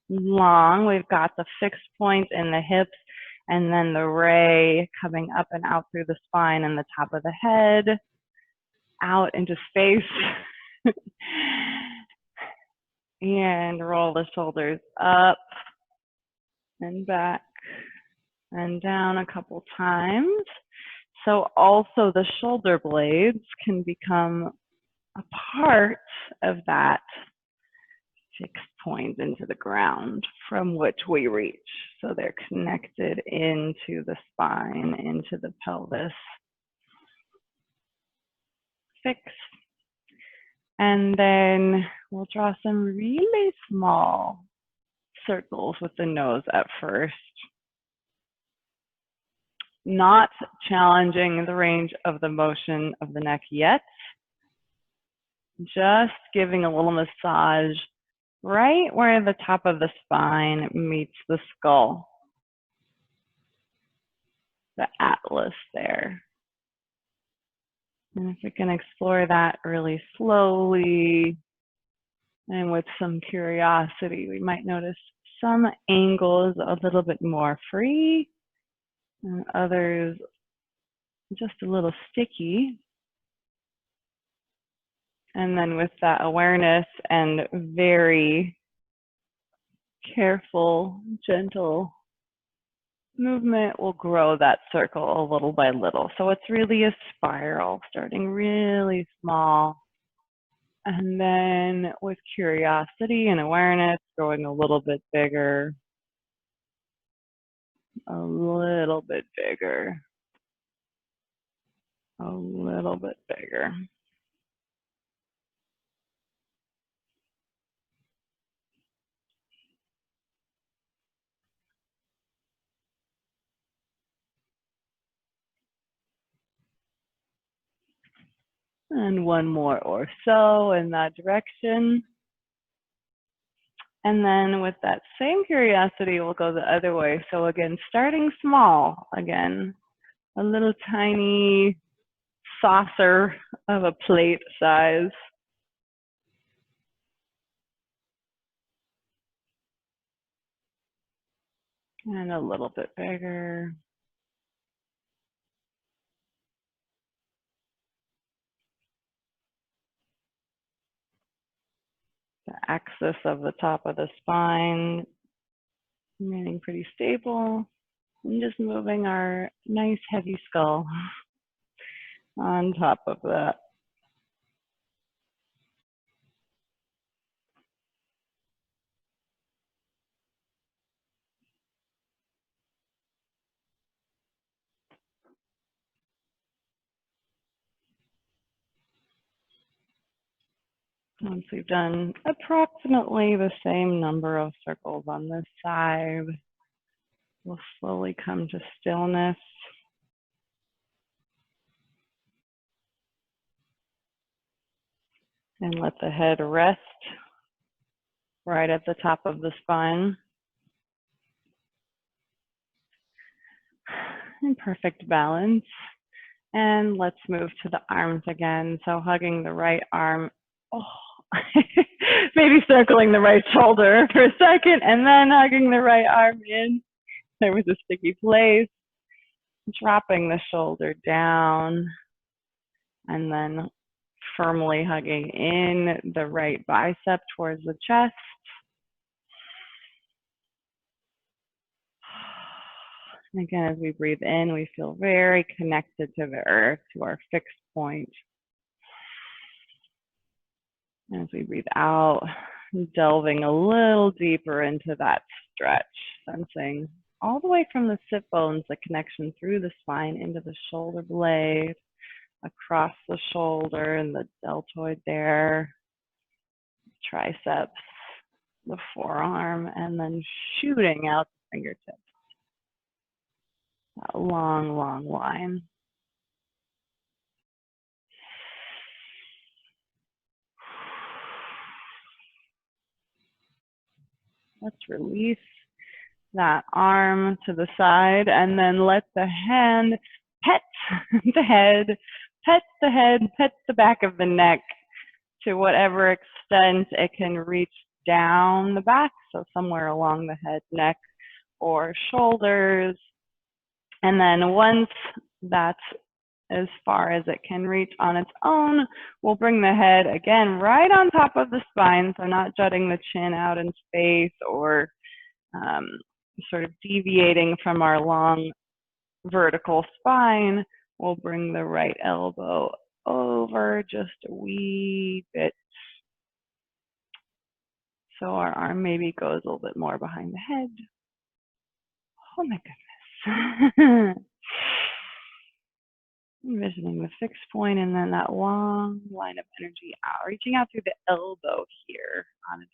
long. We've got the fixed point in the hips, and then the ray coming up and out through the spine and the top of the head, out into space. And roll the shoulders up and back and down a couple times. So also the shoulder blades can become a part of that fixed point into the ground from which we reach. So they're connected into the spine, into the pelvis. Fix. And then we'll draw some really small circles with the nose at first. Not challenging the range of the motion of the neck yet. Just giving a little massage right where the top of the spine meets the skull. The atlas there. And if we can explore that really slowly and with some curiosity, we might notice some angles a little bit more free and others just a little sticky. And then with that awareness and very careful, gentle movement, we'll grow that circle a little by little. So it's really a spiral, starting really small. And then with curiosity and awareness, growing a little bit bigger, a little bit bigger, a little bit bigger. And one more or so in that direction. And then with that same curiosity, we'll go the other way. So again, starting small, again, a little tiny saucer of a plate size. And a little bit bigger. The axis of the top of the spine remaining pretty stable. And just moving our nice heavy skull on top of that. Once we've done approximately the same number of circles on this side, we'll slowly come to stillness. And let the head rest right at the top of the spine. In perfect balance. And let's move to the arms again. So hugging the right arm. Oh. Maybe circling the right shoulder for a second and then hugging the right arm in. There was a sticky place. Dropping the shoulder down and then firmly hugging in the right bicep towards the chest. And again, as we breathe in, we feel very connected to the earth, to our fixed point. As we breathe out, delving a little deeper into that stretch, sensing all the way from the sit bones, the connection through the spine into the shoulder blade, across the shoulder and the deltoid there, triceps, the forearm, and then shooting out the fingertips. That long, long line. Let's release that arm to the side and then let the hand pet the head, pet the back of the neck to whatever extent it can reach down the back, so somewhere along the head, neck, or shoulders. And then once that's as far as it can reach on its own, we'll bring the head again right on top of the spine, so not jutting the chin out in space or sort of deviating from our long vertical spine. We'll bring the right elbow over just a wee bit, so our arm maybe goes a little bit more behind the head. Oh my goodness. Envisioning the fixed point and then that long line of energy out, reaching out through the elbow here on a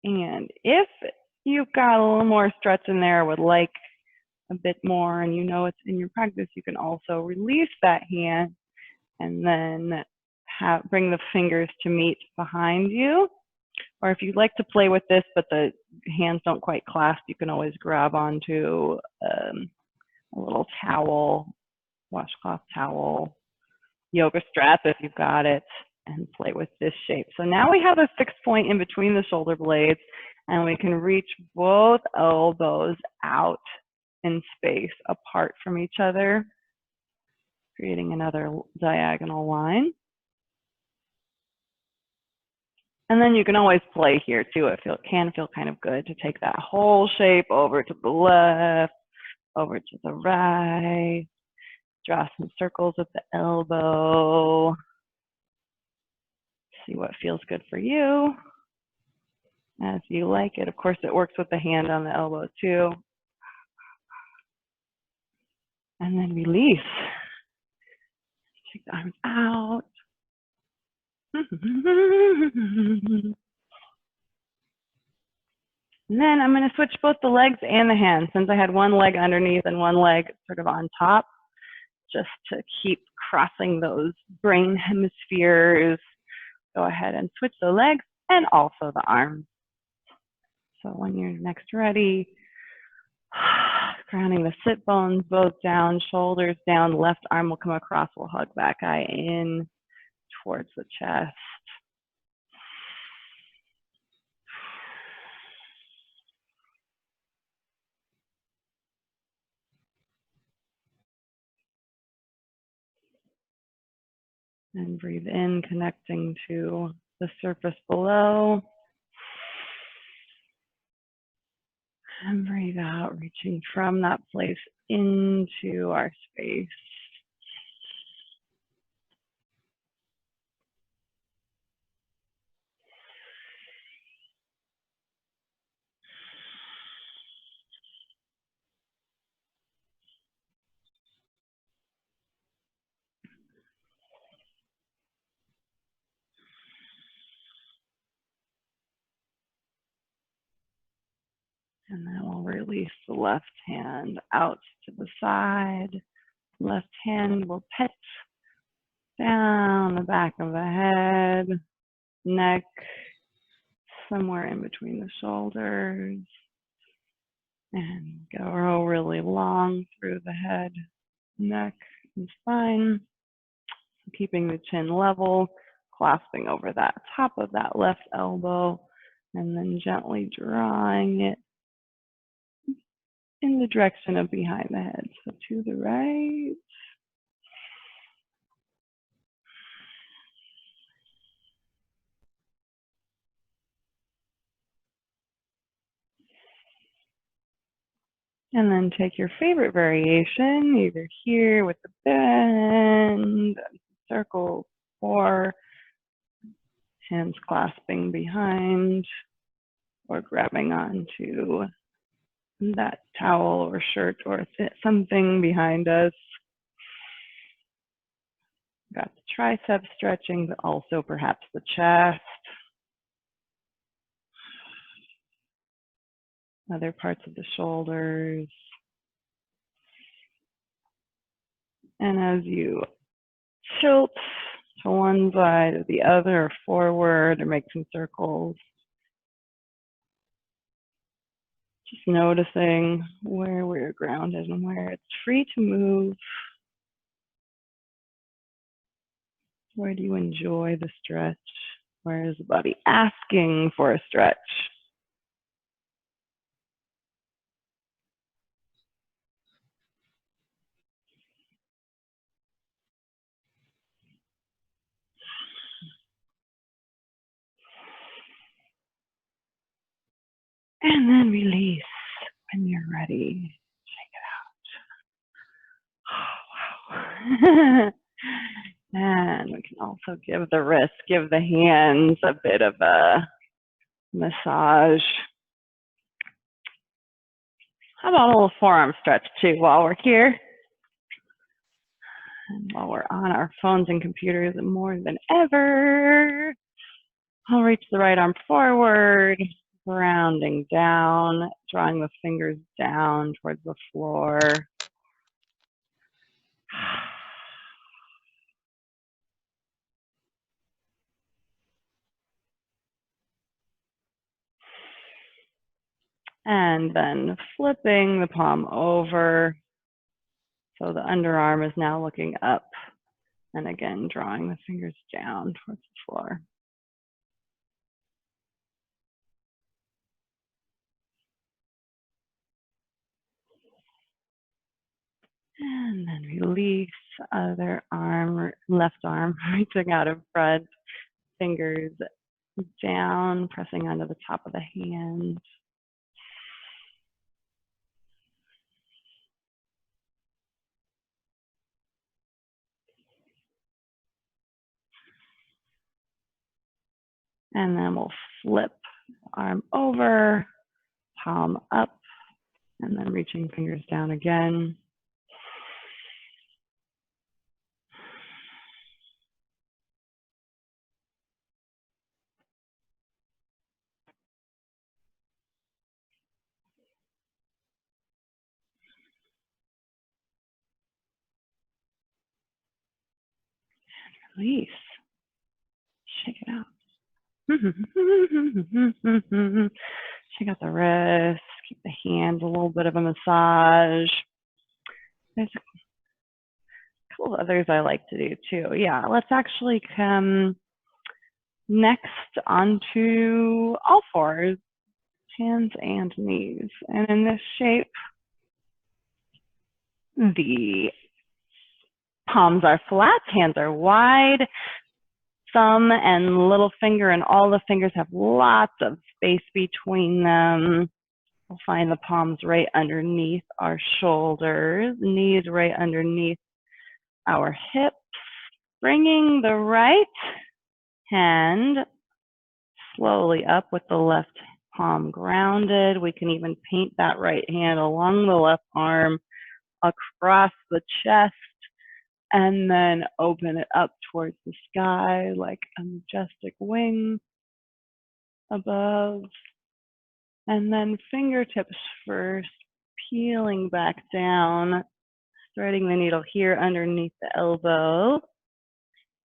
diagonal. And if you've got a little more stretch in there, would like a bit more, and you know it's in your practice, you can also release that hand and then bring the fingers to meet behind you. Or if you'd like to play with this, but the hands don't quite clasp, you can always grab onto a little towel, washcloth towel, yoga strap if you've got it, and play with this shape. So now we have a fixed point in between the shoulder blades, and we can reach both elbows out in space apart from each other, creating another diagonal line. And then you can always play here too. It can feel kind of good to take that whole shape over to the left, over to the right, draw some circles with the elbow. See what feels good for you as you like it. Of course, it works with the hand on the elbow too. And then release. Take the arms out. And then I'm going to switch both the legs and the hands, since I had one leg underneath and one leg sort of on top, just to keep crossing those brain hemispheres. Go ahead and switch the legs and also the arms. So when you're next ready, grounding the sit bones both down, shoulders down, left arm will come across, we'll hug that guy in towards the chest. And breathe in, connecting to the surface below. And breathe out, reaching from that place into our space. And then we'll release the left hand out to the side. Left hand will pet down the back of the head, neck, somewhere in between the shoulders. And go really long through the head, neck, and spine. Keeping the chin level, clasping over that top of that left elbow, and then gently drawing it in the direction of behind the head. So to the right. And then take your favorite variation, either here with the bend, circles, or hands clasping behind, or grabbing onto that towel or shirt or something behind us. Got the triceps stretching, but also perhaps the chest. Other parts of the shoulders. And as you tilt to one side or the other, or forward, or make some circles, just noticing where we're grounded and where it's free to move. Where do you enjoy the stretch Where's the body asking for a stretch? And then release when you're ready. Shake it out. Oh, wow. And we can also give the wrists, give the hands a bit of a massage. How about a little forearm stretch too while we're here? And while we're on our phones and computers more than ever, I'll reach the right arm forward, grounding down, drawing the fingers down towards the floor. And then flipping the palm over. So the underarm is now looking up. And again, drawing the fingers down towards the floor. And then release, other arm, left arm, reaching out in front, fingers down, pressing onto the top of the hand. And then we'll flip arm over, palm up, and then reaching fingers down again. Release. Shake it out. Shake out the wrist. Keep the hands a little bit of a massage. There's a couple of others I like to do too. Yeah, let's actually come next onto all fours, hands and knees. And in this shape, the palms are flat, hands are wide, thumb and little finger and all the fingers have lots of space between them. We'll find the palms right underneath our shoulders, knees right underneath our hips, bringing the right hand slowly up with the left palm grounded. We can even paint that right hand along the left arm across the chest and then open it up towards the sky like a majestic wing above. And then fingertips first, peeling back down, threading the needle here underneath the elbow,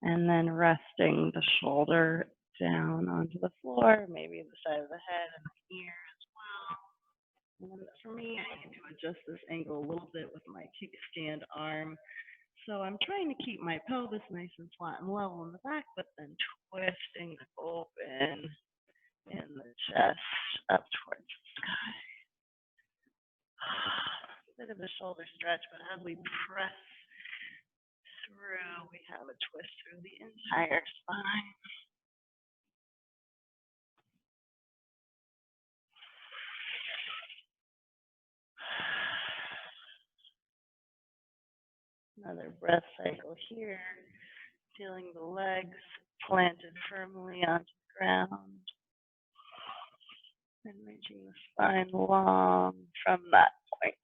and then resting the shoulder down onto the floor, maybe the side of the head and the ear as well. And for me, I need to adjust this angle a little bit with my kickstand arm. So I'm trying to keep my pelvis nice and flat and level in the back, but then twisting open in the chest up towards the sky. Bit of a shoulder stretch, but as we press through, we have a twist through the entire spine. Another breath cycle here, feeling the legs planted firmly onto the ground. And reaching the spine long from that point.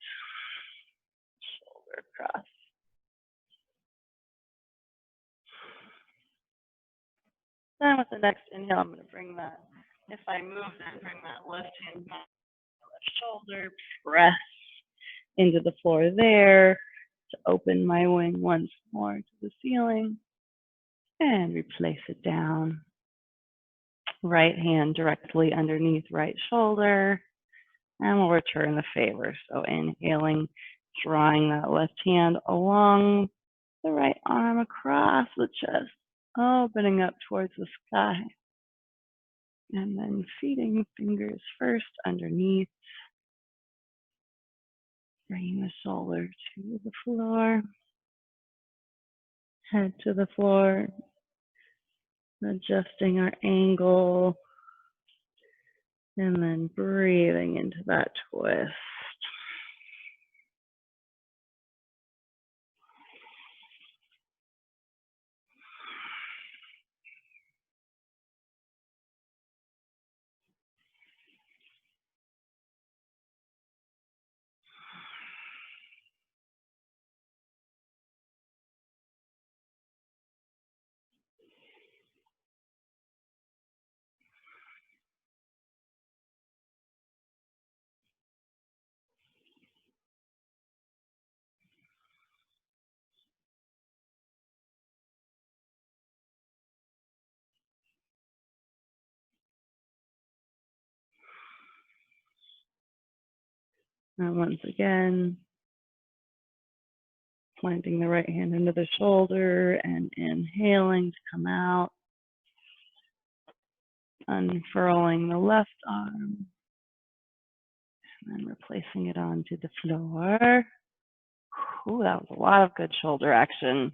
Shoulder across. Then with the next inhale, I'm going to bring that, if I move that, bring that left hand back to the left shoulder, press into the floor there to open my wing once more to the ceiling and replace it down. Right hand directly underneath right shoulder, and we'll return the favor. So inhaling, drawing that left hand along the right arm across the chest, opening up towards the sky. And then feeding fingers first underneath, bringing the shoulder to the floor, head to the floor, adjusting our angle, and then breathing into that twist. And once again, planting the right hand under the shoulder and inhaling to come out, unfurling the left arm, and then replacing it onto the floor. Ooh, that was a lot of good shoulder action.